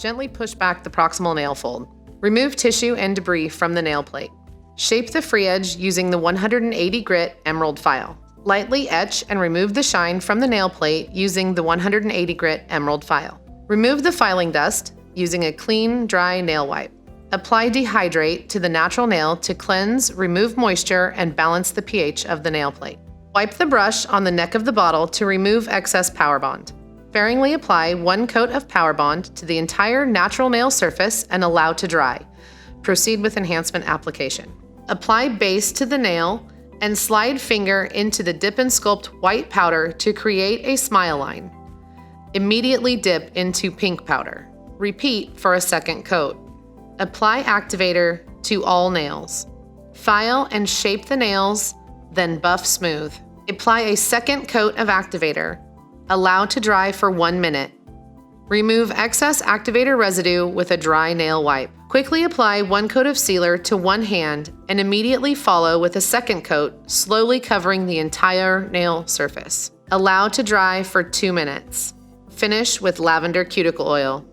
Gently push back the proximal nail fold. Remove tissue and debris from the nail plate. Shape the free edge using the 180 grit emerald file. Lightly etch and remove the shine from the nail plate using the 180 grit emerald file. Remove the filing dust using a clean, dry nail wipe. Apply dehydrate to the natural nail to cleanse, remove moisture, and balance the pH of the nail plate. Wipe the brush on the neck of the bottle to remove excess power bond. Sparingly apply 1 coat of power bond to the entire natural nail surface and allow to dry. Proceed with enhancement application. Apply base to the nail and slide finger into the Dip and Sculpt white powder to create a smile line. Immediately dip into pink powder. Repeat for a second coat. Apply activator to all nails. File and shape the nails, then buff smooth. Apply a second coat of activator. Allow to dry for 1 minute. Remove excess activator residue with a dry nail wipe. Quickly apply 1 coat of sealer to one hand and immediately follow with a second coat, slowly covering the entire nail surface. Allow to dry for 2 minutes. Finish with lavender cuticle oil.